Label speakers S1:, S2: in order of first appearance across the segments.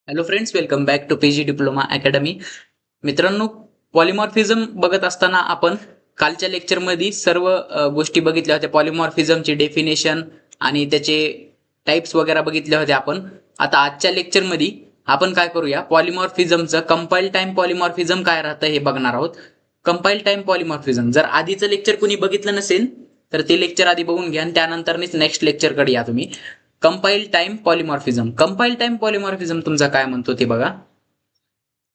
S1: Hello friends, welcome back to PG diploma academy. मित्रांनो, polymorphism बघत असताना आपण कालच्या लेक्चरमध्ये सर्व गोष्टी बघितल्या होत्या. पॉलिमॉर्फिझमची डेफिनेशन आणि त्याचे टाइप्स वगैरे बघितले होते आपण. आता आजच्या लेक्चरमध्ये आपण काय करूया, पॉलिमॉर्फिझमचं कंपाईल टाइम पॉलिमॉर्फिझम काय राहतं हे बघणार आहोत. कंपाईल टाइम पॉलिमॉर्फिझम जर आधीचं लेक्चर कुणी बघितलं नसेल तर ते लेक्चर आधी बघून घ्या आणि त्यानंतरच नेक्स्ट लेक्चरकडे या तुम्ही. Compile time polymorphism. Compile time polymorphism तुमचा काय म्हणतो ते बघा.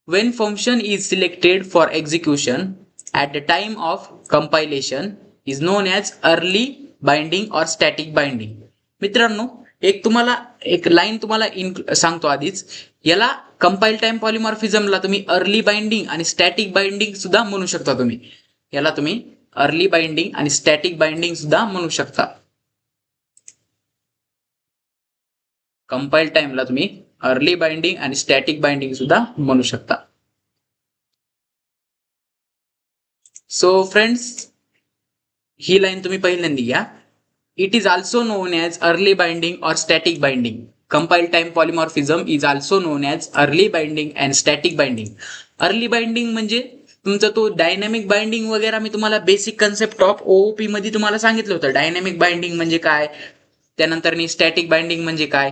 S1: When function is selected for execution at the time of compilation is known as early binding or static binding. मित्रांनो, तुम्हाला एक लाईन तुम्हाला सांगतो आधीच. याला कंपाईल टाइम पॉलिमॉर्फिझमला तुम्ही अर्ली बाइंडिंग आणि स्टॅटिक बाइंडिंग सुद्धा म्हणू शकता. याला तुम्ही अर्ली बाइंडिंग आणि स्टॅटिक बाइंडिंग सुद्धा म्हणू शकता. कंपाईल टाइमला तुम्ही अर्ली बाइंडिंग आणि स्टॅटिक बाइंडिंग सुद्धा म्हणू शकता. सो फ्रेंड्स, ही लाईन तुम्ही पहिल्यांदा घ्या. It is also known as early binding और static binding. Compile time polymorphism is also known as early binding and static binding. Early binding म्हणजे तुमचा तो डायनॅमिक बाइंडिंग वगैरे मी तुम्हाला बेसिक कन्सेप्ट ऑफ ओओपी मध्ये तुम्हाला सांगितलं होतं. डायनॅमिक बाइंडिंग म्हणजे काय, त्यानंतर स्टॅटिक बाइंडिंग म्हणजे काय.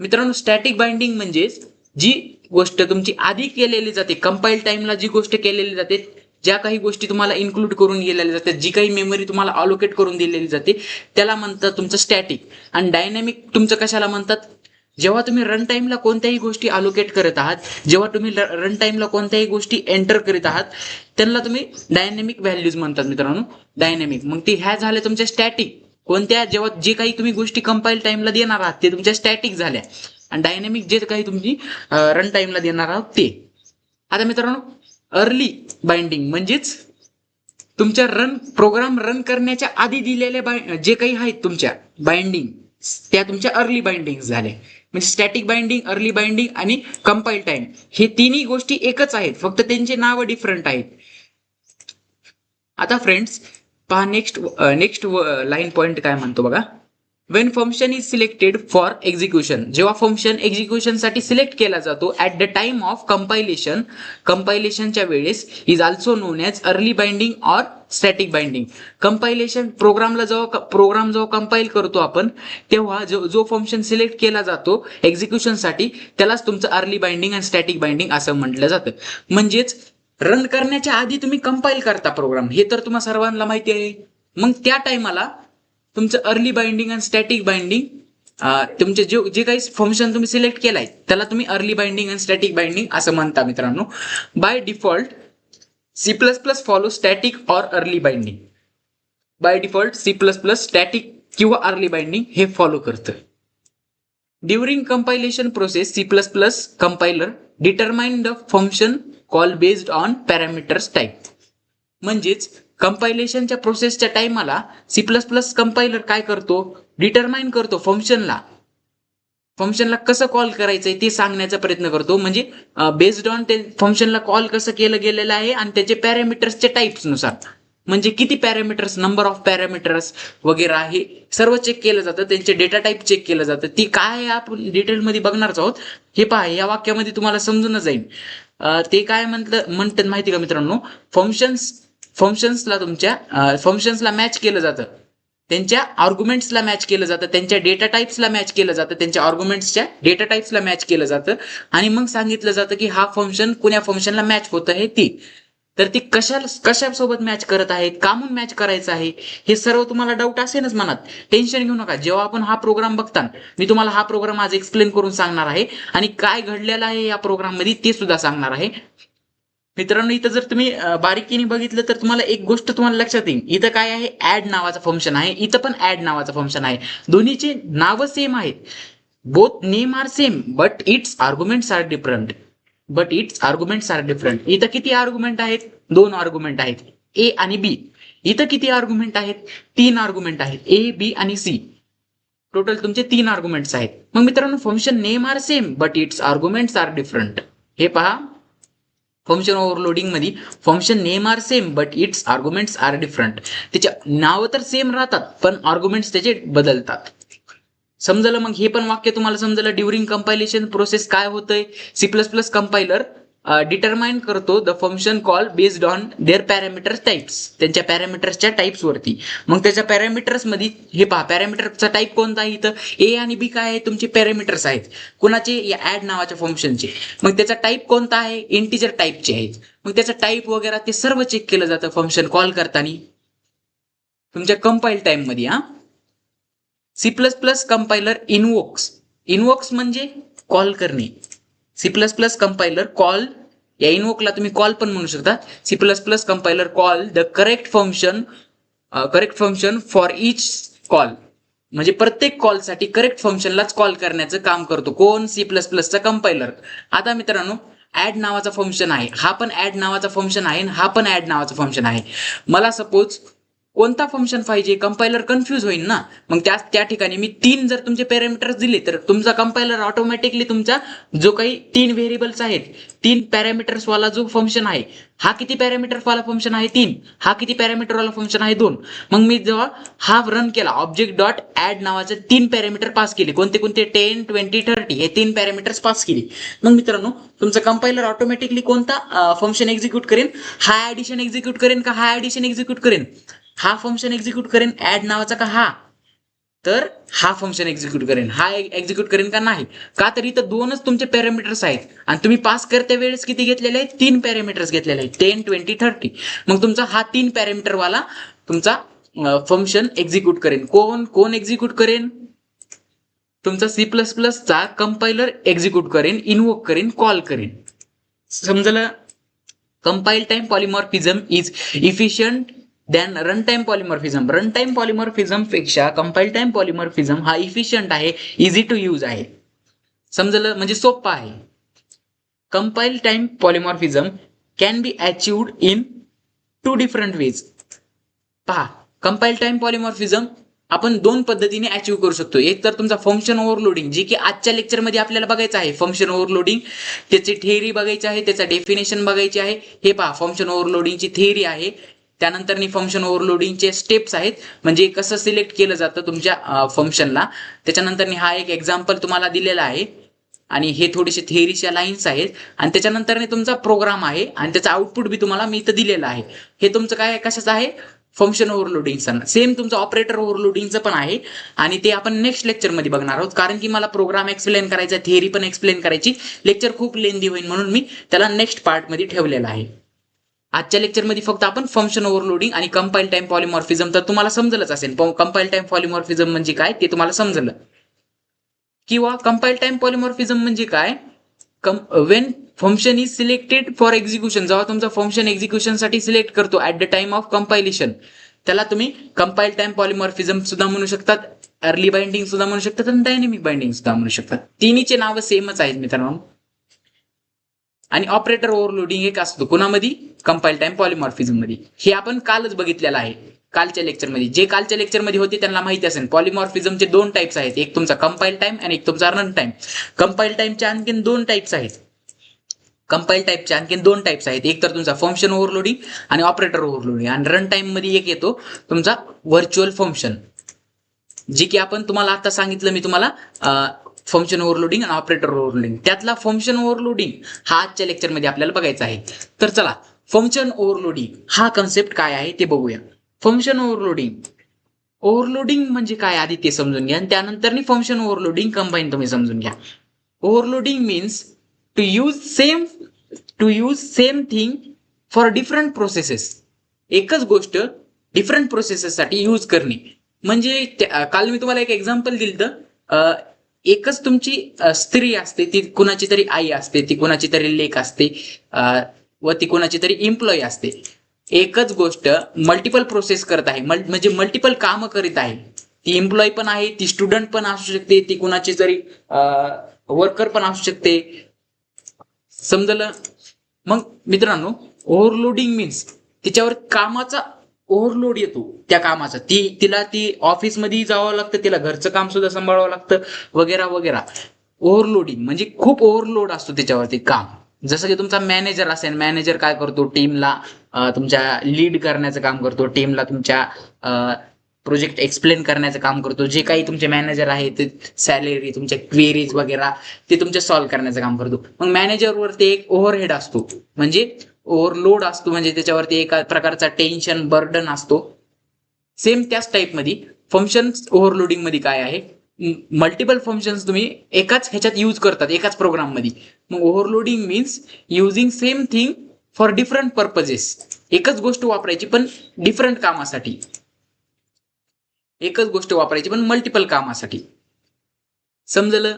S1: मित्रांनो, स्टॅटिक बाइंडिंग म्हणजे जी गोष्ट तुमची आधी केलेली जाते, कंपाईल टाइमला जी गोष्ट केलेली जाते, ज्या काही गोष्टी तुम्हाला इन्क्लूड करून गेलेल्या जातात, जी काही मेमरी तुम्हाला अलोकेट करून दिलेली जाते, त्याला म्हणतात तुमचं स्टॅटिक. आणि डायनॅमिक तुमचं कशाला म्हणतात, जेव्हा तुम्ही रन टाइमला कोणत्याही गोष्टी अलोकेट करत आहात, जेव्हा तुम्ही रन टाइमला कोणत्याही गोष्टी एंटर करीत आहात, त्यांना तुम्ही डायनॅमिक व्हॅल्यूज म्हणतात मित्रांनो. डायनॅमिक मग ते ह्या झाल्या तुमच्या स्टॅटिक. कोणत्या जेव्हा जे काही तुम्ही गोष्टी कंपाईल टाइमला देणार आहात ते तुमच्या स्टॅटिक झाल्या, आणि डायनॅमिक जे काही तुम्ही रन टाइमला देणार आहात ते. आता मित्रांनो, अर्ली बाइंडिंग म्हणजेच तुमच्या प्रोग्राम रन करण्याच्या आधी दिलेल्या जे काही आहेत तुमच्या बाइंडिंग, त्या तुमच्या अर्ली बाइंडिंग झाल्या. म्हणजे स्टॅटिक बाइंडिंग, अर्ली बाइंडिंग आणि कंपाईल टाइम हे तिन्ही गोष्टी एकच आहेत, फक्त त्यांचे नाव डिफरंट आहेत. आता फ्रेंड्स पहा, नेक्स्ट लाईन पॉइंट काय म्हणतो बघा. When function is selected for execution. जेव्हा फंक्शन एक्झिक्युशन साठी सिलेक्ट केला जातो at the time of compilation, कंपायलेशनच्या वेळेस, is also known as early binding or static binding. Compilation program जेव्हा कंपाईल करतो आपण, तेव्हा जो फंक्शन सिलेक्ट केला जातो एक्झिक्युशन साठी, त्यालाच तुमचं अर्ली बाइंडिंग आणि स्टॅटिक बाइंडिंग असं म्हटलं जातं. म्हणजेच रन करण्याच्या आधी तुम्ही कंपाईल करता प्रोग्राम, हे तर तुम्हाला सर्वांना माहिती आहे. मग त्या टाइमाला तुमचं अर्ली बाइंडिंग आणि स्टॅटिक बाइंडिंग, तुमचे जे काही फंक्शन तुम्ही सिलेक्ट केलाय त्याला तुम्ही अर्ली बाइंडिंग आणि स्टॅटिक बाइंडिंग असं म्हणता मित्रांनो. By default C++ follow static or early binding. By default C++ static किंवा अर्ली बाइंडिंग हे फॉलो करतं. During compilation process C++ compiler determine the function call based on parameters type. म्हणजेच कंपायलेशनच्या प्रोसेसच्या टाइमाला C++ compiler काय करतो, डिटरमाइन करतो फंक्शनला कसं कॉल करायचंय ते सांगण्याचा प्रयत्न करतो. म्हणजे बेस्ड ऑन ते फंक्शनला कॉल कसं केलं गेलेलं आहे आणि त्याचे पॅरामीटर्सच्या टाइप्स नुसार. म्हणजे किती पॅरामीटर्स, नंबर ऑफ पॅरामीटर्स वगैरे हे सर्व चेक केलं जातं. त्यांचे डेटा टाईप चेक केलं जातं. ती काय आपण डिटेलमध्ये बघणारच आहोत. हे पहा, या वाक्यामध्ये तुम्हाला समजूनच जाईल. ते काय म्हणतात माहिती का मित्रांनो, फंक्शन्सला मॅच केलं जातं, त्यांच्या आर्ग्युमेंट्सला मॅच केलं जातं, त्यांच्या डेटा टाइप्सला मॅच केलं जातं, त्यांच्या आर्ग्युमेंट्सच्या डेटा टाइप्सला मॅच केलं जातं, आणि मग सांगितलं जातं की हा फंक्शन कोण्या फंक्शनला मॅच होत आहे ती. तर ती कशासोबत मॅच करत आहेत, का म्हणून मॅच करायचं आहे, हे सर्व तुम्हाला डाऊट असेलच मनात. टेन्शन घेऊ नका. जेव्हा आपण हा प्रोग्राम बघता, मी तुम्हाला हा प्रोग्राम आज एक्सप्लेन करून सांगणार आहे आणि काय घडलेलं आहे या प्रोग्राम मध्ये ते सुद्धा सांगणार आहे. मित्रांनो, इथं जर तुम्ही बारीकीने बघितलं तर तुम्हाला एक गोष्ट तुम्हाला लक्षात येईल. इथं काय आहे, ऍड नावाचं फंक्शन आहे, इथं पण ऍड नावाचं फंक्शन आहे. दोन्हीचे नावं सेम आहेत. Both name are same but its arguments are different. इथं किती आर्ग्युमेंट आहेत, 2 आर्ग्युमेंट आहेत, ए आणि बी. इथं किती आर्ग्युमेंट आहेत, 3 आर्ग्युमेंट आहेत, ए बी आणि सी. टोटल तुमचे 3 आर्ग्युमेंट्स आहेत. मग मित्रांनो, function name are same but its arguments are different. हे पहा, फंक्शन ओव्हरलोडिंग मध्ये function name are same but its arguments are different. त्याच्या नाव तर सेम राहतात पण आर्ग्युमेंट्स त्याचे बदलतात. समजलं? मग हे पण वाक्य तुम्हाला समजलं. ड्युरिंग कंपायलेशन प्रोसेस काय होतंय, C plus plus compiler determine करतो the function call based on their parameter types, त्यांच्या पॅरामीटर्सच्या टाइप्स वरती. मग त्याच्या पॅरामीटर्स मध्ये हे पहा, पॅरामीटरचा टाईप कोणता आहे इथं, ए आणि बी काय आहे तुमचे पॅरामीटर्स आहेत कुणाचे, या ऍड नावाच्या फंक्शनचे. मग त्याचा टाईप कोणता आहे, इंटिजर टाईपचे आहेत. मग त्याचा टाईप वगैरे ते सर्व चेक केलं जातं फंक्शन कॉल करताना तुमच्या कंपाईल टाइम मध्ये. C plus plus compiler invokes म्हणजे कॉल करणे. C plus plus compiler call, या इनवोकला तुम्ही कॉल पण म्हणू शकता. C plus plus compiler call the correct function for each call, म्हणजे प्रत्येक कॉलसाठी करेक्ट फंक्शनलाच कॉल करण्याचं काम करतो कोण, सी प्लस प्लसचा कंपायलर. आता मित्रांनो, ऍड नावाचा फंक्शन आहे, हा पण ऍड नावाचा फंक्शन आहे, हा पण ऍड नावाचा फंक्शन आहे. मला सपोज कोणता फंक्शन पाहिजे, कंपायलर कन्फ्यूज होईल ना. मग त्या ठिकाणी मी 3 जर तुमचे पॅरामीटर्स दिले तर तुमचा कंपायलर ऑटोमॅटिकली तुमचा जो काही 3 व्हेरिएबल्स आहेत, 3 पॅरामीटर्स वाला जो फंक्शन आहे, हा किती पॅरामीटर वाला फंक्शन आहे 3, हा किती पॅरामीटर वाला फंक्शन आहे 2. मग मी जेव्हा हा रन केला, ऑब्जेक्ट डॉट ऍड नावाचे 3 पॅरामीटर पास केले, कोणते कोणते, 10, 20, 30 हे 3 पॅरामीटर्स पास केले. मग मित्रांनो, तुमचं कंपायलर ऑटोमॅटिकली कोणता फंक्शन एक्झिक्यूट करेन, हा ऍडिशन एक्झिक्यूट करेन का हा ऍडिशन एक्झिक्यूट करेन, हा फंक्शन एक्झिक्यूट करेन ऍड नावाचा का हा, तर हा फंक्शन एक्झिक्यूट करेन, हा एक्झिक्यूट करेन का नाही. का तर इथं 2च तुमचे पॅरामीटर्स आहेत आणि तुम्ही पास करत्या वेळेस किती घेतलेले आहेत, 3 पॅरामीटर्स घेतलेले आहेत, 10, 20, 30. मग तुमचा हा 3 पॅरामीटर वाला तुमचा फंक्शन एक्झिक्यूट करेन. कोण एक्झिक्यूट करेन, तुमचा सी प्लस प्लसचा कंपायलर एक्झिक्यूट करेन, इन्व्होक करेन, कॉल करेन. समजलं? Compile time polymorphism is efficient than run time polymorphism. Run time polymorphism पेक्षा कंपाईल टाइम पॉलिमॉर्फिझम हा इफिशियंट आहे, इझी टू यूज आहे. समजलं? म्हणजे सोपा आहे. Compile time polymorphism can be अचिव्ड in 2 different ways. पहा, कंपाईल टाइम पॉलिमॉर्फिझम आपण 2 पद्धतीने अचीव्ह करू शकतो. एक तर तुमचा फंक्शन ओव्हरलोडिंग, जे की आजच्या लेक्चरमध्ये आपल्याला बघायचं आहे. फंक्शन ओव्हरलोडिंग त्याची थेअरी बघायची आहे, त्याचा डेफिनेशन बघायची आहे. हे पहा, फंक्शन ओव्हरलोडिंगची थेअरी आहे. त्यानंतर फंक्शन ओव्हरलोडिंगचे स्टेप्स आहेत, म्हणजे कसं सिलेक्ट केलं जातं तुमच्या फंक्शनला. त्याच्यानंतर हा एक एक्झाम्पल तुम्हाला दिलेला आहे आणि हे थोडेसे थेअरीच्या लाईन्स आहेत. आणि त्याच्यानंतर तुमचा प्रोग्राम आहे आणि त्याचा आउटपुट बी तुम्हाला मी इथं दिलेलं आहे. हे तुमचं काय कशाचं आहे, फंक्शन ओव्हरलोडिंगचं. सेम तुमचं ऑपरेटर ओव्हरलोडिंगचं पण आहे आणि ते आपण नेक्स्ट लेक्चरमध्ये बघणार आहोत. कारण की मला प्रोग्राम एक्सप्लेन करायचा, थेअरी पण एक्सप्लेन करायची, लेक्चर खूप लेंदी होईल म्हणून मी त्याला नेक्स्ट पार्टमध्ये ठेवलेला आहे. आजच्या लेक्चरमध्ये फक्त आपण फंक्शन ओव्हरलोडिंग आणि कंपाईल टाइम पॉलिमॉर्फिझम तर तुम्हाला समजलंच असेल. कंपाईल टाइम पॉलिमॉर्फिझम म्हणजे काय ते तुम्हाला समजलं, किंवा कंपाईल टाइम पॉलिमॉर्फिझम म्हणजे काय, Wien function is selected for execution, जेव्हा तुमचा फंक्शन एक्झिक्युशन साठी सिलेक्ट करतो at the time of compilation, त्याला तुम्ही कंपाईल टाइम पॉलिमॉर्फिझम सुद्धा म्हणू शकतात, अर्ली बाइंडिंग सुद्धा म्हणू शकतात आणि डायनेमिक बाइंडिंग सुद्धा म्हणू शकतात. तिन्हीचे नाव सेमच आहेत मित्रांनो. आणि ऑपरेटर ओव्हरलोडिंग एक असतो कुणामध्ये, कंपाईल टाइम पॉलिमॉर्फिझम मध्ये. हे आपण कालच बघितलेलं आहे कालच्या लेक्चरमध्ये. जे कालच्या लेक्चरमध्ये होते त्यांना माहिती असेल, पॉलिमॉर्फिझमचे 2 टाइप्स आहेत, एक तुमचा कंपाईल टाइम आणि एक तुमचा रन टाइम. कंपाईल टाइमच्या आणखीन 2 टाइप्स आहेत. कंपाईल टाइपचे आणखी 2 टाइप्स आहेत, एक तर तुमचा फंक्शन ओव्हरलोडिंग आणि ऑपरेटर ओव्हरलोडिंग. आणि रन टाइम मध्ये एक येतो तुमचा व्हर्च्युअल फंक्शन, जी की आपण तुम्हाला आता सांगितलं मी तुम्हाला फंक्शन ओव्हरलोडिंग आणि ऑपरेटर ओव्हरलोडिंग. त्यातला फंक्शन ओव्हरलोडिंग हा आजच्या लेक्चरमध्ये आपल्याला बघायचा आहे. तर चला, फंक्शन ओव्हरलोडिंग हा कन्सेप्ट काय आहे ते बघूया. फंक्शन ओव्हरलोडिंग म्हणजे काय आधी ते समजून घ्या आणि त्यानंतर फंक्शन ओव्हरलोडिंग कंबाईन तुम्ही समजून घ्या. Overloading means to use same thing for different processes. एकच गोष्ट डिफरंट प्रोसेसेससाठी यूज करणे. म्हणजे काल मी तुम्हाला एक एक्झाम्पल दिलं, एकच तुमची स्त्री असते, ती कुणाची तरी आई असते, ती कुणाची तरी लेक असते व ती कुणाची तरी एम्प्लॉई असते. एकच गोष्ट मल्टिपल प्रोसेस करत आहे, म्हणजे मल्टिपल कामं करीत आहे. ती एम्प्लॉई पण आहे, ती स्टुडंट पण असू शकते, ती कुणाची तरी वर्कर पण असू शकते. समजलं? मग मित्रांनो, ओव्हरलोडिंग मीन्स तिच्यावर कामाचा ओव्हरलोड येतो, त्या कामाचा, तिला ऑफिसमध्ये जावं लागतं, तिला घरचं काम सुद्धा सांभाळावं लागतं वगैरे वगैरे. ओव्हरलोडिंग म्हणजे खूप ओव्हरलोड असतो त्याच्यावरती काम. जसं की तुमचा मॅनेजर असेल, मॅनेजर काय करतो, टीमला तुमच्या लीड करण्याचं काम करतो, टीमला तुमच्या प्रोजेक्ट एक्सप्लेन करण्याचं काम करतो. जे काही तुमचे मॅनेजर आहे ते सॅलरी, तुमच्या क्वेरीज वगैरे ते तुमच्या सॉल्व्ह करण्याचं काम करतो. मग मॅनेजरवरती एक ओव्हरहेड असतो, म्हणजे ओव्हरलोड असतो, म्हणजे त्याच्यावरती एका प्रकारचा टेन्शन बर्डन असतो. सेम त्याच टाईपमध्ये फंक्शन ओव्हरलोडिंग मध्ये काय आहे, मल्टिपल फंक्शन्स तुम्ही एकाच ह्याच्यात यूज करतात, एकाच प्रोग्राम मध्ये. मग overloading means using same thing for different purposes. एकच गोष्ट वापरायची पण डिफरंट कामासाठी, एकच गोष्ट वापरायची पण मल्टिपल कामासाठी. समजलं?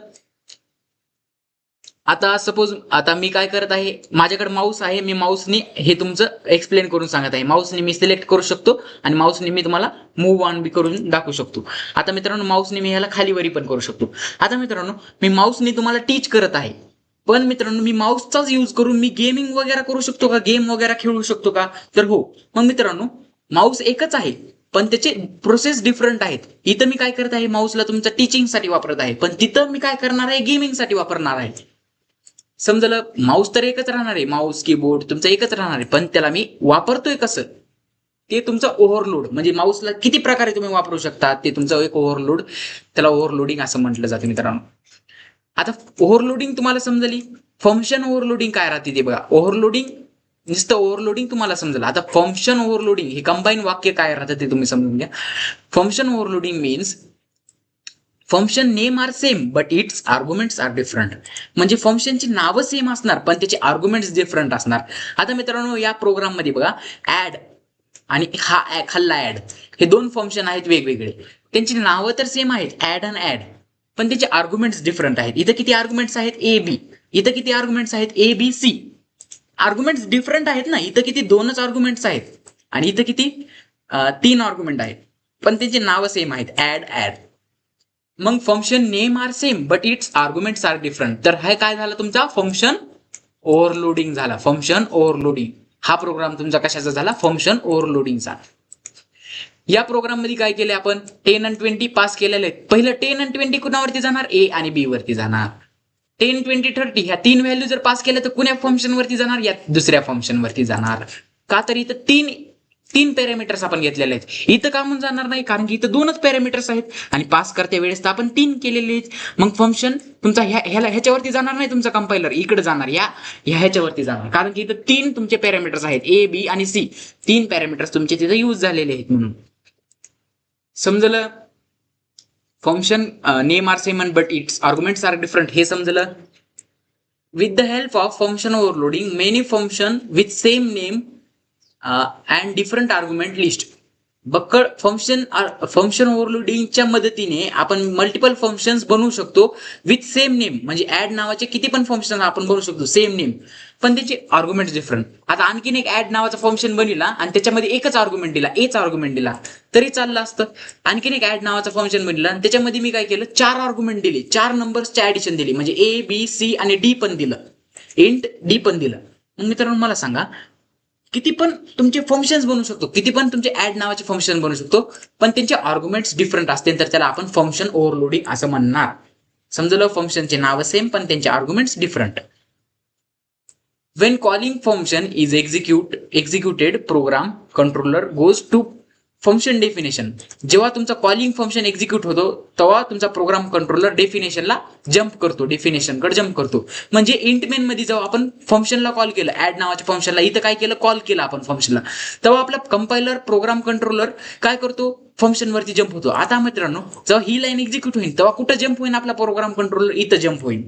S1: आता सपोज आता मी काय करत आहे, माझ्याकडे माऊस आहे, मी माऊसनी हे तुमचं एक्सप्लेन करून सांगत आहे. माऊसने मी सिलेक्ट करू शकतो आणि माऊसने मी तुम्हाला मूव्ह ऑन बी करून दाखवू शकतो. आता मित्रांनो माऊसने मी ह्याला खाली वरी पण करू शकतो. आता मित्रांनो मी माऊसने तुम्हाला टीच करत आहे, पण मित्रांनो मी माऊसचाच यूज करून मी गेमिंग वगैरे करू शकतो का, गेम वगैरे खेळू शकतो का, तर हो. मग मित्रांनो माऊस एकच आहे पण त्याचे प्रोसेस डिफरंट आहेत. इथं मी काय करत आहे, माऊसला तुमच्या टीचिंगसाठी वापरत आहे, पण तिथं मी काय करणार आहे, गेमिंगसाठी वापरणार आहे. समजलं? माऊस तर एकच राहणार आहे, माऊस कीबोर्ड तुमचं एकच राहणार आहे, पण त्याला मी वापरतोय कसं ते तुमचं ओव्हरलोड, म्हणजे माऊसला किती प्रकारे तुम्ही वापरू शकता ते तुमचं एक ओव्हरलोड, त्याला ओव्हरलोडिंग असं म्हटलं जातं मित्रांनो. आता ओव्हरलोडिंग तुम्हाला समजली. फंक्शन ओव्हरलोडिंग काय राहते ते बघा. ओव्हरलोडिंग नुसतं ओव्हरलोडिंग तुम्हाला समजलं. आता फंक्शन ओव्हरलोडिंग हे कंबाईन वाक्य काय राहतं ते तुम्ही समजून घ्या. Function overloading means function name are same but its arguments are different. म्हणजे फंक्शनची नावं सेम असणार पण त्याचे आर्ग्युमेंट्स डिफरंट असणार. आता मित्रांनो या प्रोग्राम मध्ये बघा ऍड आणि हा खाल्ला ऍड हे दोन फंक्शन आहेत वेगवेगळे. त्यांची नावं तर सेम आहेत ऍड आणि ऍड, पण त्याचे आर्ग्युमेंट्स डिफरंट आहेत. इथं किती आर्ग्युमेंट्स आहेत ए बी, इथं किती आर्ग्युमेंट्स आहेत A B C. Arguments different आहेत ना, इथं किती दोनच आर्ग्युमेंट्स आहेत आणि इथं किती 3 आर्ग्युमेंट आहेत, पण त्यांची नावं सेम आहेत ऍड ऍड. मग function name are same but its arguments are different. तर हे काय झालं तुमचा फंक्शन ओव्हरलोडिंग झाला. फंक्शन ओव्हरलोडिंग हा प्रोग्राम तुमचा कशाचा झाला, फंक्शन ओव्हरलोडिंगचा. या प्रोग्राम मध्ये काय केले आपण, 10 आणि 20 पास केलेले आहेत. पहिलं 10 आणि 20 कुणावरती जाणार, ए आणि बी वरती जाणार. 10, 20, 30 ह्या 3 व्हॅल्यू जर पास केल्या तर कुण्या फंक्शन वरती जाणार, या दुसऱ्या फंक्शन वरती जाणार. का तर इथं तीन पॅरामीटर्स आपण घेतलेले आहेत. इथं का म्हणून जाणार नाही, कारण की इथं 2च पॅरामीटर्स आहेत आणि पास करते वेळेस तर आपण 3 केलेले आहेत. मग फंक्शन तुमचा ह्याच्यावरती जाणार नाही, तुमचा कंपायलर इकडे जाणार, ह्याच्यावरती जाणार, कारण की इथं 3 तुमचे पॅरामीटर्स आहेत ए बी आणि सी. 3 पॅरामीटर्स तुमचे तिथे यूज झालेले आहेत म्हणून. समजलं? Function name are same but its arguments are different हे समजलं. With the help of function overloading many function with same name and different argument list. बक्कळ फंक्शन ओव्हरलोडिंगच्या मदतीने आपण मल्टिपल फंक्शन्स बनवू शकतो विथ सेम नेम. म्हणजे ऍड नावाचे किती पण फंक्शन आपण बनवू शकतो सेम नेम, पण त्याचे आर्ग्युमेंट डिफरंट. आता आणखीन एक ऍड नावाचा फंक्शन बनविला आणि त्याच्यामध्ये एकच आर्ग्युमेंट दिला, एच आर्ग्युमेंट दिला तरी चाललं असतं. आणखीन एक ऍड नावाचा फंक्शन बनविला आणि त्याच्यामध्ये मी काय केलं, 4 आर्ग्युमेंट दिले, 4 नंबर्सचे ऍडिशन दिली, म्हणजे ए बी सी आणि डी पण दिलं, इंट डी पण दिलं. मग मित्रांनो मला सांगा किती पण तुमचे फंक्शन्स बनवू शकतो, किती पण तुमचे ऍड नावाचे फंक्शन बनवू शकतो, पण त्यांचे आर्ग्युमेंट्स डिफरंट असतील तर त्याला आपण फंक्शन ओव्हरलोडिंग असं म्हणणार. समजलं? फंक्शनचे नाव सेम पण त्यांचे arguments different. When calling function is executed, program controller goes to function definition. जेव्हा तुमचा कॉलिंग फंक्शन एक्झिक्यूट होतो तेव्हा तुमचा प्रोग्राम कंट्रोलर डेफिनेशनला जम्प करतो, डेफिनेशनकडे जम्प करतो. म्हणजे इंट मेन मध्ये जेव्हा आपण फंक्शनला कॉल केलं, ऍड नावाच्या फंक्शनला, इथं काय केलं, कॉल केला आपण फंक्शनला, तेव्हा आपला कंपायलर प्रोग्राम कंट्रोलर काय करतो, फंक्शन वरती जम्प होतो. आता मित्रांनो जेव्हा ही लाईन एक्झिक्यूट होईल तेव्हा कुठं जम्प होईल आपला प्रोग्राम कंट्रोलर, इथं जम्प होईल.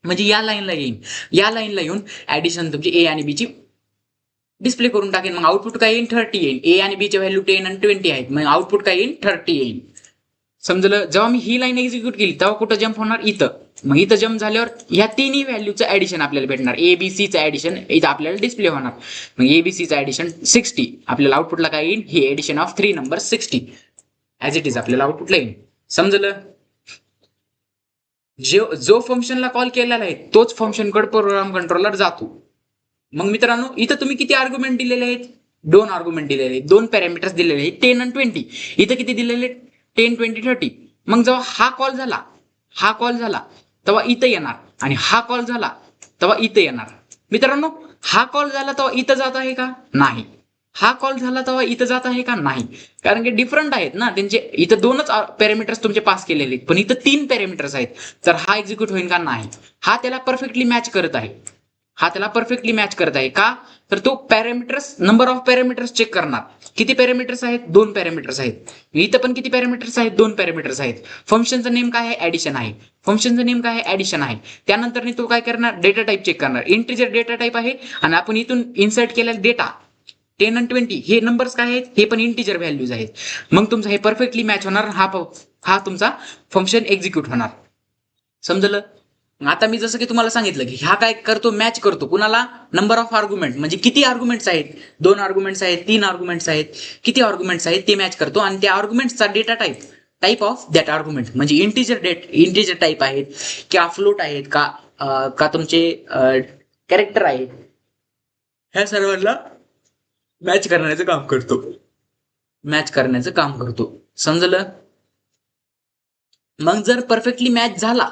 S1: म्हणजे या लाईनला येईल, या लाईनला येऊन ऍडिशन तुमची ए आणि बी ची डिस्प्ले करून टाकेन. मग आउटपुट काय येईल, 30 येईल. ए आणि बी ची व्हॅल्यू 10 आणि 20 आहेत, मग आउटपुट काय येईल, 30 येईल. समजलं? जेव्हा मी ही लाईन एक्झिक्यूट केली तेव्हा कुठं जम्प होणार, इथं. मग इथं जम्प झाल्यावर ह्या तिन्ही व्हॅल्यूचं ऍडिशन आपल्याला भेटणार, ए बी सी चं ऍडिशन इथं आपल्याला डिस्प्ले होणार. मग ए बी सी चं ऍडिशन 60, आपल्याला आउटपुटला काय येईल, हे addition of 3 number 60 as it is आपल्याला आउटपुटला येईल. समजलं? जो फंक्शनला कॉल केलेला आहे तोच फंक्शनकडे प्रोग्राम कंट्रोलर जातो. मग मित्रांनो इथं तुम्ही किती आर्ग्युमेंट दिलेले आहेत, 2 आर्ग्युमेंट दिलेले आहेत, 2 पॅरामीटर्स दिलेले आहेत, 10 आणि 20. इथं किती दिलेले, 10 20 30. मग जेव्हा हा कॉल झाला तेव्हा इथं येणार आणि हा कॉल झाला तेव्हा इथं येणार. मित्रांनो हा कॉल झाला तेव्हा इथं जात आहे का, नाही. हा कॉल झाला तेव्हा इथं जात आहे का? नाही, कारण की डिफरंट आहेत ना त्यांचे. इथं दोनच पॅरामीटर्स तुमचे पास केलेले आहेत, पण इथं 3 पॅरामीटर्स आहेत. तर हा एक्झिक्यूट होईल का? नाही. हा त्याला परफेक्टली मॅच करत आहे. हा त्याला परफेक्टली मॅच करत आहे का? तर तो parameters, number of parameters check करणार. किती पॅरामीटर्स आहेत? 2 पॅरामीटर्स आहेत. इथं पण किती पॅरामीटर्स आहेत? 2 पॅरामीटर्स आहेत. फंक्शनचा नेम काय आहे? ऍडिशन आहे. फंक्शनचा नेम काय आहे? ऍडिशन आहे. त्यानंतर तो काय करणार? डेटा टाईप चेक करणार. इंटिजर डेटा टाईप आहे आणि आपण इथून इन्सर्ट केलेला डेटा 10 आणि 20 हे नंबर्स काय आहेत? हे पण इंटिजर व्हॅल्यूज आहेत. मग तुमचा हे परफेक्टली मॅच होणार. हा तुमचा फंक्शन एक्झिक्यूट होणार. समजलं? आता मी जसं की तुम्हाला सांगितलं की हा काय करतो? मॅच करतो. कुणाला? नंबर ऑफ आर्ग्युमेंट, म्हणजे किती आर्ग्युमेंट्स आहेत? 2 आर्ग्युमेंट्स आहेत, 3 आर्ग्युमेंट्स आहेत, किती आर्ग्युमेंट्स आहेत ते मॅच करतो. आणि त्या आर्ग्युमेंट्सचा data type of that argument, म्हणजे इंटिजर टाईप आहेत किंवा फ्लोट आहेत का तुमचे कॅरेक्टर आहेत, ह्या सर्वांना मॅच करण्याचं काम करतो. मॅच करण्याचं काम करतो. समजलं? मग जर परफेक्टली मॅच झाला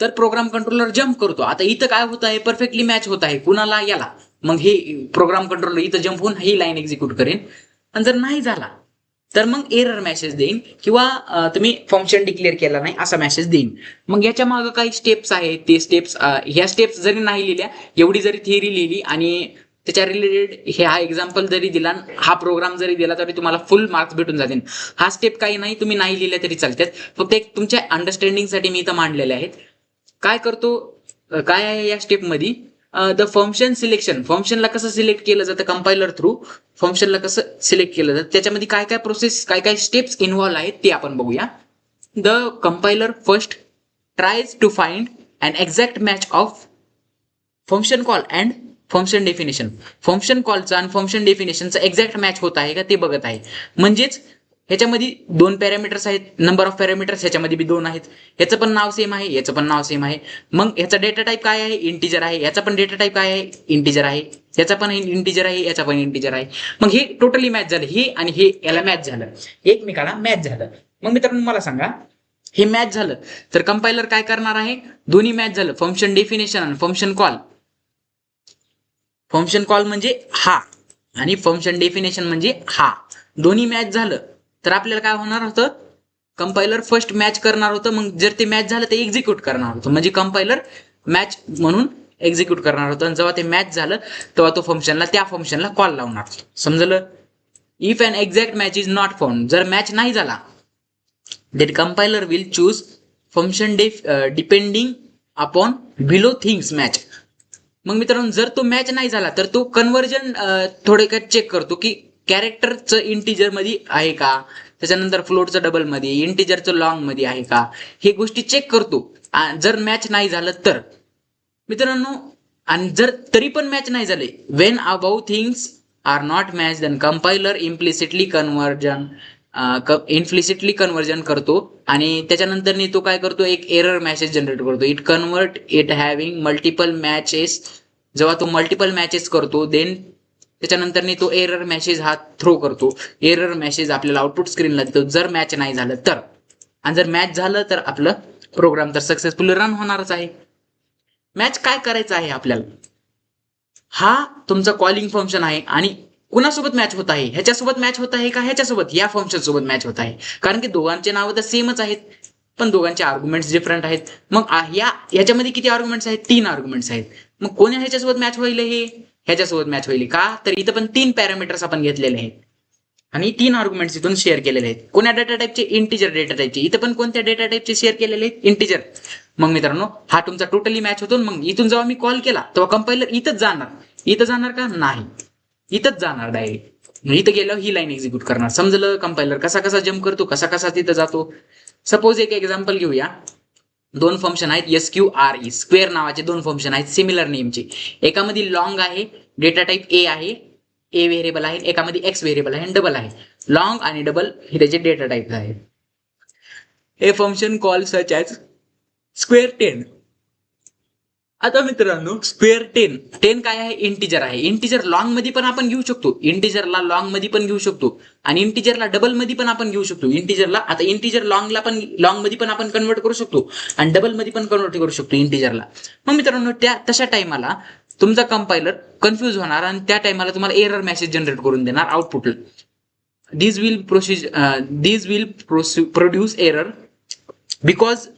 S1: तर प्रोग्राम कंट्रोलर जम्प करतो. आता इथं काय होत आहे? परफेक्टली मॅच होत आहे. कुणाला? याला. मग हे प्रोग्राम कंट्रोलर इथं जम्प होऊन ही लाईन एक्झिक्यूट करेन. आणि जर नाही झाला तर मग एरर मेसेज देईन किंवा तुम्ही फंक्शन डिक्लेअर केला नाही असा मेसेज देईन. मग याच्या मागे काही स्टेप्स आहेत. ते स्टेप्स, ह्या स्टेप्स जरी नाही लिहिल्या, एवढी जरी थिअरी लिहिली आणि त्याच्या रिलेटेड हा एक्झाम्पल जरी दिला, हा प्रोग्राम जरी दिला, तरी तुम्हाला फुल मार्क्स भेटून जातील. हा स्टेप काही नाही, तुम्ही नाही लिहिल्या तरी चालतात. फक्त एक तुमच्या अंडरस्टँडिंगसाठी मी इथं मांडलेले आहेत. काय करतो? काय आहे या स्टेपमध्ये? The function selection. फंक्शनला कसं सिलेक्ट केलं जातं कंपायलर थ्रू? फंक्शनला कसं सिलेक्ट केलं जातं, त्याच्यामध्ये काय काय प्रोसेस, काय काय स्टेप्स इन्व्हॉल्व आहेत ते आपण बघूया. The compiler first tries to find an exact match of function call and function definition. Function कॉलचा आणि फंक्शन डेफिनेशनचा एक्झॅक्ट मॅच होत आहे का ते बघत आहे. म्हणजेच ह्याच्यामध्ये 2 पॅरामीटर्स आहेत, नंबर ऑफ पॅरामीटर्स ह्याच्यामध्ये बी 2 आहेत. ह्याचं पण नाव सेम आहे, याचं पण नाव सेम आहे. मग ह्याचा डेटा टाईप काय आहे? इंटिजर आहे. याचा पण डेटा टाईप काय आहे? इंटिजर आहे. याचा पण इंटिजर आहे, याचा पण इंटिजर आहे. मग हे टोटली मॅच झालं. हे आणि हे याला मॅच झालं, एकमेकाला मॅच झालं. मग मित्रांनो मला सांगा, हे मॅच झालं तर कंपायलर काय करणार आहे? दोन्ही मॅच झालं, फंक्शन डेफिनेशन आणि फंक्शन कॉल. फंक्शन कॉल म्हणजे हा आणि फंक्शन डेफिनेशन म्हणजे हा, दोन्ही मॅच झालं तर आपल्याला काय होणार होतं? कंपायलर फर्स्ट मॅच करणार होतं. मग जर ते मॅच झालं तर एक्झिक्यूट करणार होतं, म्हणजे कंपायलर मॅच म्हणून एक्झिक्यूट करणार होतं. आणि जेव्हा ते मॅच झालं तेव्हा तो त्या फंक्शनला कॉल लावणार. समजलं? If an exact match is not found. जर मॅच नाही झाला, that compiler will choose function depending upon below things match. मग मित्रांनो जर तो मॅच नाही झाला तर तो कन्व्हर्जन थोडक्यात चेक करतो की कॅरेक्टरचं इंटिजर मध्ये आहे का, त्याच्यानंतर फ्लोटचं डबल मध्ये, इंटिजरचं लॉंग मध्ये आहे का, हे गोष्टी चेक करतो. जर मॅच नाही झालं तर मित्रांनो, आणि जर तरी पण मॅच नाही झाले, when above things are not match, then compiler implicitly conversion करतो. आणि त्याच्यानंतर तो काय करतो? एक एरर मेसेज जनरेट करतो. It convert it having multiple matches. जेव्हा तो मल्टिपल मॅचेस करतो देन त्याच्यानंतर तो एरर मेसेज हा थ्रो करतो. एरर मेसेज आपल्याला आउटपुट स्क्रीनला देतो जर मॅच नाही झालं तर. आणि जर मॅच झालं तर आपलं प्रोग्राम तर सक्सेसफुली रन होणारच आहे. मॅच काय करायचं आहे आपल्याला? हा तुमचा कॉलिंग फंक्शन आहे आणि कुणासोबत मॅच होत आहे? ह्याच्यासोबत मॅच होत आहे का ह्याच्यासोबत? या फंक्शन सोबत मॅच होत आहे, कारण की दोघांचे नाव तर सेमच आहेत पण दोघांचे आर्ग्युमेंट्स डिफरंट आहेत. मग ह्याच्यामध्ये किती आर्ग्युमेंट्स आहेत? 3 आर्ग्युमेंट्स आहेत. मग कोण्या ह्याच्यासोबत मॅच होईल? हे ह्याच्यासोबत मॅच होईल का? तर इथं पण 3 पॅरामीटर्स आपण घेतलेले आहेत आणि 3 आर्ग्युमेंट्स इथून शेअर केलेले आहेत. कोण्या डेटा टाईपचे? इंटिजर डेटा टाईपचे. इथं पण कोणत्या डेटा टाईपचे शेअर केलेले आहेत? इंटिजर. मग मित्रांनो हा तुमचा टोटली मॅच होतो. मग इथून जेव्हा मी कॉल केला तेव्हा कंपायलर इथंच जाणार. इथं जाणार का? नाही, इथंच जाणार डायरेक्ट. इथं गेल्यावर ही लाईन एक्झिक्यूट करणार. समजलं? कंपायलर कसा कसा जम्प करतो, कसा कसा तिथं जातो. सपोज एक एक्झाम्पल घेऊया. 2 फंक्शन आहेत, SQRE स्क्वेअर नावाचे 2 फंक्शन आहेत सिमिलर नेमचे. एकामध्ये लॉंग आहे, डेटा टाईप ए आहे, ए व्हेरिएबल आहे. एकामध्ये एक्स व्हेरिएबल आहे आणि डबल आहे. लॉंग आणि डबल हे त्याचे डेटा टाईप आहे. हे function call such as square 10. आता मित्रांनो स्क्वेअर 10 काय आहे? इंटिजर आहे. इंटिजर लॉंग मध्ये पण आपण घेऊ शकतो, इंटिजरला लॉंग मध्ये पण घेऊ शकतो आणि इंटिजरला डबल मध्ये पण आपण घेऊ शकतो. इंटिजर लॉंगला पण लॉंग मध्ये पण आपण कन्वर्ट करू शकतो आणि डबल मध्ये पण कन्वर्ट करू शकतो इंटिजरला. मग मित्रांनो तशा टाइमाला तुमचा कंपायलर कन्फ्यूज होणार आणि त्या टाइमाला तुम्हाला एरर मेसेज जनरेट करून देणार आउटपुटला. these will produce error because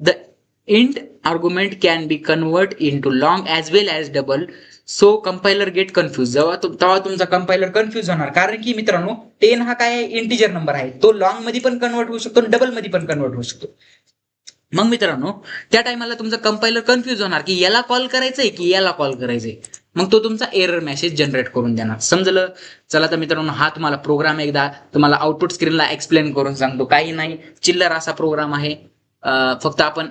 S1: the int argument can be converted into long as well as double. So compiler get confuse. तेव्हा तुमचा कंपायलर कन्फ्यूज होणार, कारण की मित्रांनो 10 हा काय इंटिजर नंबर आहे, तो लॉंग मध्ये पण कन्वर्ट होऊ शकतो, डबल मध्ये पण कन्वर्ट होऊ शकतो. मग मित्रांनो त्या टाइमाला तुमचा कंपायलर कन्फ्यूज होणार की याला कॉल करायचंय की याला कॉल करायचंय. मग तो तुमचा एरर मेसेज जनरेट करून देणार. समजलं? चला तर मित्रांनो, हा तुम्हाला प्रोग्राम एकदा तुम्हाला आउटपुट स्क्रीनला एक्सप्लेन करून सांगतो. काही नाही, चिल्लर असा प्रोग्राम आहे. फक्त आपण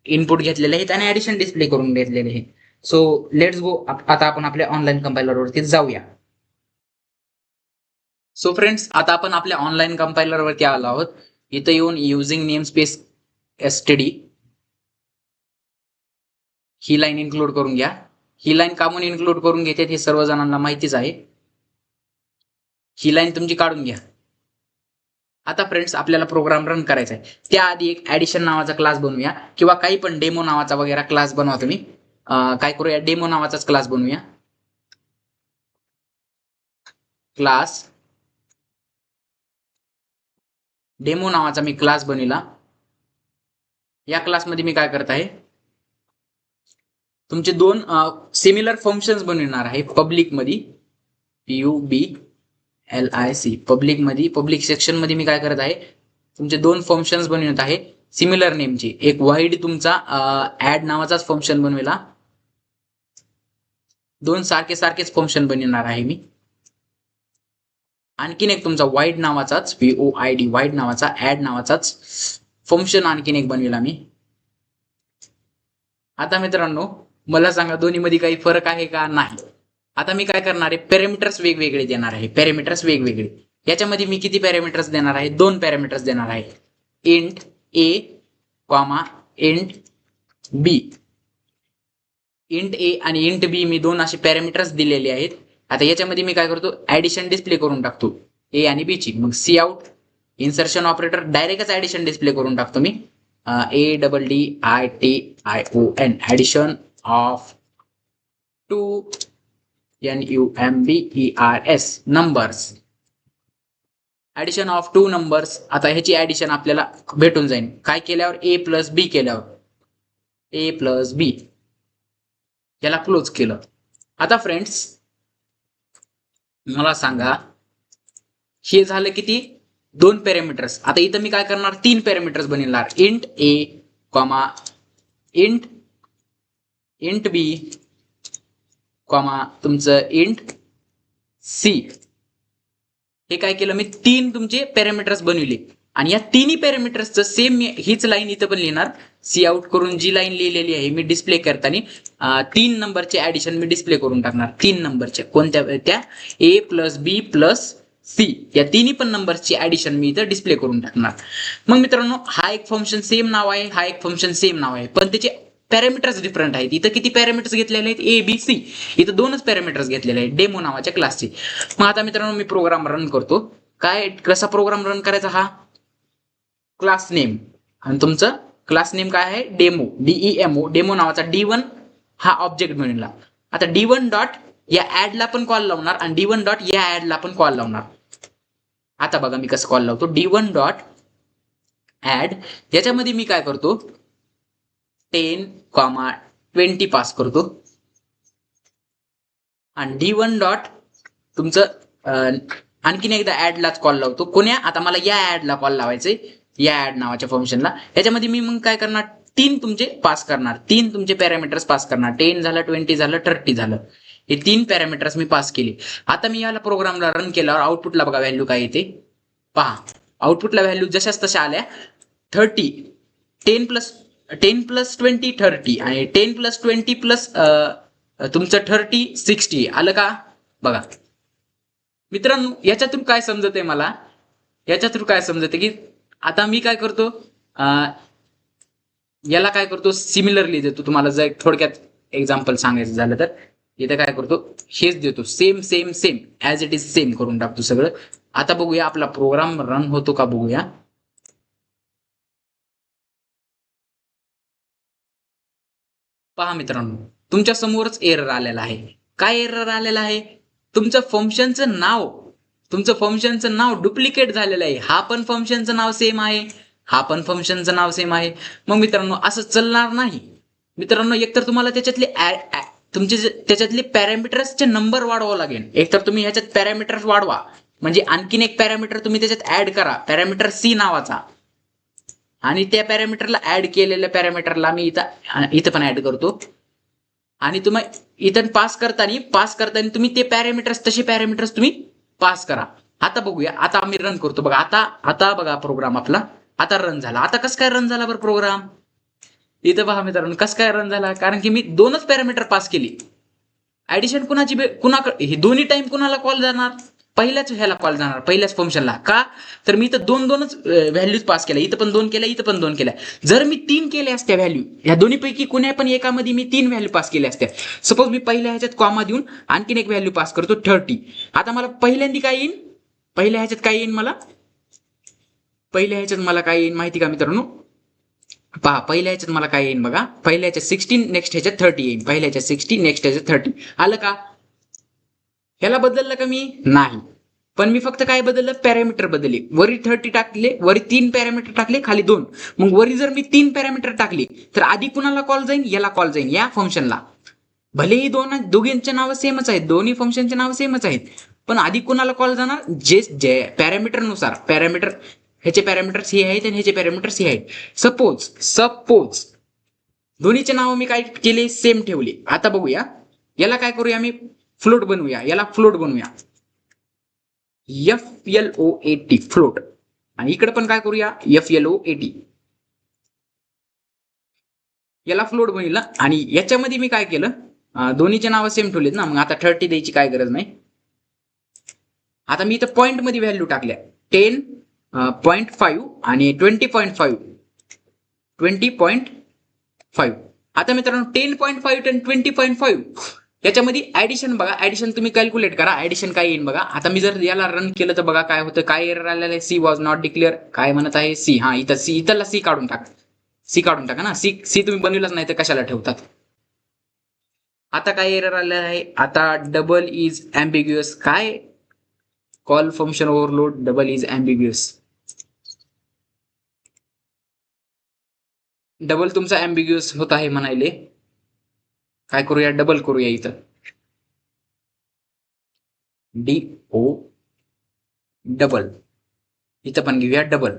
S1: इनपुट घेतलेले आहेत आणि ऍडिशन डिस्प्ले करून घेतलेले आहे. So let's go. आता आपण आपल्या ऑनलाईन कंपायलरवरती जाऊया. सो फ्रेंड्स, आता आपण आपल्या ऑनलाईन कंपायलरवरती आलो आहोत. इथं येऊन युझिंग नेम स्पेस std ही लाईन इन्क्लूड करून घ्या. ही लाईन कामून इन्क्लूड करून घेते हे सर्व जणांना माहितीच आहे. ही लाईन तुमची काढून घ्या. आता फ्रेंड्स, आपल्याला प्रोग्राम रन करायचा आहे. त्याआधी एक ऍडिशन नावाचा क्लास बनवूया, किंवा काही पण डेमो नावाचा वगैरे क्लास बनवा तुम्ही. काय करूया, डेमो नावाचाच क्लास बनवूया. क्लास डेमो नावाचा मी क्लास बनविला. या क्लासमध्ये मी काय करत आहे, तुमचे दोन सिमिलर फंक्शन्स बनविणार आहे. पब्लिक मध्ये PUBLIC पब्लिक मध्ये, पब्लिक सेक्शन मध्ये मी काय करत आहे, तुमचे दोन फंक्शन्स बनवत आहे सिमिलर नेमची. एक वाईड तुमचा ऍड नावाचाच फंक्शन बनवेला. दोन सारखेच फंक्शन बनवणार आहे मी. आणखीन एक तुमचा वाईड नावाचाच VOID वाईड नावाचा ऍड नावाचाच फंक्शन आणखीन एक बनविला मी. आता मित्रांनो मला सांगा, दोन्ही मध्ये काही फरक आहे का? नाही. आता मी काय करणार आहे, पॅरामीटर्स वेगवेगळे देणार आहे. पॅरामीटर्स वेगवेगळे. याच्यामध्ये मी किती पॅरामीटर्स देणार आहे? दोन पॅरामीटर्स देणार आहे. Int A, int B. Int A आणि इंट B मी दोन असे पॅरामीटर्स दिलेले आहेत. आता याच्यामध्ये मी काय करतो, ऍडिशन डिस्प्ले करून टाकतो A आणि B ची. मग सी आउट इन्सर्शन ऑपरेटर डायरेक्टच ऍडिशन डिस्प्ले करून टाकतो मी. ADDITION addition of 2 NUMBERS numbers. Addition of 2 numbers. आता ह्याची ऍडिशन आपल्याला भेटून जाईल काय केल्यावर, A प्लस B केल्यावर. A प्लस B याला क्लोज केलं. आता फ्रेंड्स मला सांगा, हे झालं किती? दोन पॅरामीटर्स. आता इथं मी काय करणार, तीन पॅरामीटर्स बनवणार. इंट A, इंट B, तुमचं इंट C. हे काय केलं मी, तीन तुमचे पॅरामीटर्स बनवले. आणि या तिन्ही पॅरामीटर्सचं सेम मी हीच लाईन इथं पण लिहिणार. सी आउट करून जी लाईन लिहिलेली आहे मी डिस्प्ले करताना 3 नंबरचे ऍडिशन मी डिस्प्ले करून टाकणार. 3 नंबरचे कोणत्या? त्या A plus B plus C या तिन्ही पण नंबरची ऍडिशन मी इथं डिस्प्ले करून टाकणार. मग मित्रांनो, हा एक फंक्शन सेम नाव आहे, हा एक फंक्शन सेम नाव आहे, पण त्याचे पॅरामीटर्स डिफरंट आहेत. इथं किती पॅरामीटर्स घेतलेले आहेत? ABC. इथं दोनच पॅरामीटर्स घेतलेले आहेत डेमो नावाच्या क्लासचे. मग आता मित्रांनो मी प्रोग्राम रन करतो. काय, कसा प्रोग्राम रन करायचा? हा क्लास नेम, आणि तुमचं क्लास नेम काय आहे? Demo, DEMO. डेमो नावाचा D1 हा ऑब्जेक्ट बनवला. आता D1 डॉट या ऍडला पण कॉल लावणार आणि D1 डॉट या ऍडला पण कॉल लावणार. आता बघा मी कसं कॉल लावतो. D1 डॉट ऍड, याच्यामध्ये मी काय करतो, 10, 20 पास करतो. आणि D1 डॉट तुमचं आणखीन एकदा ऍडलाच कॉल लावतो. कोण्या? आता मला या ऍडला कॉल लावायचंय, या ऍड नावाच्या फंक्शनला. याच्यामध्ये मी मग काय करणार, 3 तुमचे पास करणार. 3 तुमचे पॅरामीटर्स पास करणार. 10 झालं, 20 झालं, 30 झालं. हे 3 पॅरामीटर्स मी पास केले. आता मी याला प्रोग्रामला रन केल्यावर आउटपुटला बघा व्हॅल्यू काय येते. पहा, आउटपुटला व्हॅल्यू जशाच तशा आल्या. 30, 10 प्लस 20 30 आणि 10 प्लस 20 प्लस तुमचं 30 60 आलं का? बघा मित्रांनो, याच्यातून काय समजते मला, याच्यातून काय समजते की आता मी काय करतो, याला काय करतो, सिमिलरली देतो. तुम्हाला जर थोडक्यात एक्झाम्पल सांगायचं झालं तर इथे काय करतो, हेच देतो. Same same same as it is same करून टाकतो सगळं. आता बघूया आपला प्रोग्राम रन होतो का बघूया. पहा मित्रांनो, तुमच्या समोरच एरर आलेला आहे. काय एरर आलेला आहे? तुमचं फंक्शनचं नाव डुप्लिकेट झालेलं आहे. हा पण फंक्शनचं नाव सेम आहे, हा पण फंक्शनचं नाव सेम आहे. मग मित्रांनो असं चालणार नाही. मित्रांनो एकतर तुम्हाला त्याच्यातले पॅरामीटर्सचे नंबर वाढवावं लागेल. एकतर तुम्ही ह्याच्यात पॅरामीटर्स वाढवा, म्हणजे आणखीन एक पॅरामीटर तुम्ही त्याच्यात ऍड करा, पॅरामीटर सी नावाचा. आणि त्या पॅरामीटरला ऍड केलेल्या पॅरामीटरला मी इथं पण ऍड करतो. आणि तुम्ही इथं पास करताना तुम्ही ते तसे पॅरामीटर्स तुम्ही पास करा. आता बघूया, आता आम्ही रन करतो बघा. आता बघा प्रोग्राम आपला आता रन झाला. आता कसं काय रन झाला बरं प्रोग्राम? इथं पहा मित्रांनो कसं काय रन झाला, कारण की मी 2च पॅरामीटर पास केली. ऍडिशन कुणाकडे हे दोन्ही टाइम कुणाला कॉल जाणार? पहिल्याच ह्याला कॉल जाणार, पहिल्याच फंक्शनला. का तर मी इथं दोनच व्हॅल्यूज पास केल्या, इथं पण 2 केल्या, इथं पण 2 केल्या. जर मी 3 केल्या असत्या व्हॅल्यू, ह्या दोन्हीपैकी कुण्या पण एकामध्ये मी 3 व्हॅल्यू पास केल्या असत्या. सपोज मी पहिल्या ह्याच्यात कॉमा देऊन आणखीन एक व्हॅल्यू पास करतो 30. आता मला पहिल्यांदा काय येईल? पहिल्या ह्याच्यात काय येईल मला काय येईल माहिती का मित्रांनो? पहा पहिल्या ह्याच्यात मला काय येईल बघा. पहिल्या ह्याच्यात 16, नेक्स्ट ह्याच्यात 30 येईल. पहिल्या ह्याच्यात 60, नेक्स्ट ह्याच्यात 30. आलं का? ह्याला बदललं का मी? नाही. पण मी फक्त काय बदललं? पॅरामीटर बदलले. वरी 30 टाकले, वरी 3 पॅरामीटर टाकले, खाली 2. मग वरी जर मी 3 पॅरामीटर टाकले तर आधी कुणाला कॉल जाईल? याला कॉल जाईल, या फंक्शनला. भलेही दोघींचे नाव सेमच आहेत, दोन्ही फंक्शनचे नाव सेमच आहेत, पण आधी कुणाला कॉल जाणार? जे पॅरामीटरनुसार ह्याचे पॅरामीटर्स हे आहेत आणि ह्याचे पॅरामीटर्स हे आहेत. सपोज दोन्हीचे नाव मी काय केले? सेम ठेवले. आता बघूया, याला काय करूया? मी फ्लोट बनवूया. याला फ्लोट बनवूया, FLOAT फ्लोट. आणि इकडे पण काय करूया? FLOAT. याला फ्लोट बनवलं. आणि याच्यामध्ये मी काय केलं? दोन्हीचे नाव सेम ठेवलेत ना, मग आता 30 द्यायची काय गरज नाही. आता मी इथं पॉईंट मध्ये व्हॅल्यू टाकल्या, 10.5 आणि 20.5. 20.5. आता मित्रांनो 10.5 आणि 20.5 याच्यामध्ये ऍडिशन बघा. ऍडिशन तुम्ही कॅल्क्युलेट करा, ऍडिशन काय येईल बघा. आता मी जर याला रन केलं तर बघा काय होतं. काय एरर आलेलं आहे? C was not declare. काय म्हणत आहे? सी. हा इथला सी काढून टाका ना. सी तुम्ही बनविलाच नाही तर कशाला ठेवतात? आता काय एरर आलेलं आहे? आता डबल इज अँबिग्युअस. काय? Call function overload double is ambiguous. Double तुमचा अँबिग्युअस होत आहे म्हणायले. काय करूया? डबल करूया. इथं DO डबल, इथं पण घेऊया डबल.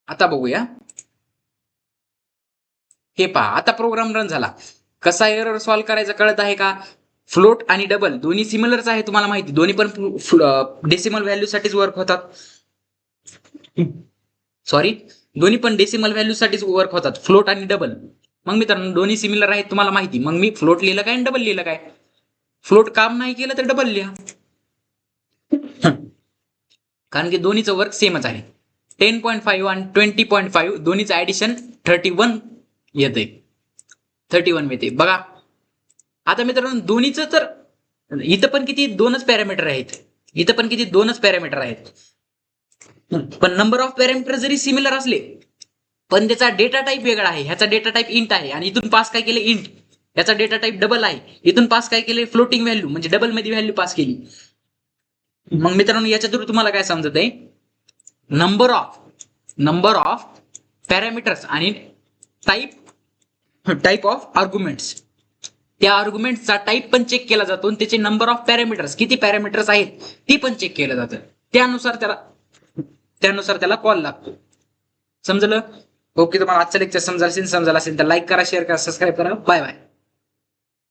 S1: आता बघूया, हे पहा आता प्रोग्राम रन झाला. कसा एरर सॉल्व्ह करायचा कळत आहे का? फ्लोट आणि डबल दोन्ही सिमिलरच आहे, तुम्हाला माहिती. दोन्ही पण डेसिमल व्हॅल्यू साठीच वर्क होतात. सॉरी, दोन्ही पण डेसिमल व्हॅल्यू साठीच वर्क होतात, फ्लोट आणि डबल. मग मित्रांनो दोन्ही सिमिलर आहेत तुम्हाला माहिती. मग मी फ्लोट लिहिलं काय आणि डबल लिहिलं काय? फ्लोट काम नाही केलं तर डबल लिहा, कारण की दोन्हीचं वर्क सेमच आहे. 10.5 आणि 20.5 दोन्हीचं ऍडिशन 31 येते. 31 येते बघा. आता मित्रांनो दोन्हीचं तर इथं पण किती? 2च पॅरामीटर आहेत. इथं पण किती? 2च पॅरामीटर आहेत. पण नंबर ऑफ पॅरामीटर जरी सिमिलर असले पण त्याचा डेटा टाईप वेगळा आहे. ह्याचा डेटा टाईप इंट आहे आणि इथून पास काय केले? इंट. ह्याचा डेटा टाईप डबल आहे, इथून पास काय केले? फ्लोटिंग व्हॅल्यू, म्हणजे डबल मध्ये व्हॅल्यू पास केली. मग मित्रांनो याच्या थ्रू तुम्हाला काय समजत आहे? नंबर ऑफ पॅरामीटर्स आणि टाईप ऑफ आर्ग्युमेंट्स. त्या आर्ग्युमेंटचा टाईप पण चेक केला जातो आणि त्याचे नंबर ऑफ पॅरामीटर्स, किती पॅरामीटर्स आहेत ती पण चेक केलं जातं. त्यानुसार त्याला कॉल लागतो. समजलं? ओके, तुम्हाला आजचं लेक्चर समजलं असेल तर लाईक करा, शेअर करा, सबस्क्राईब करा. Bye bye.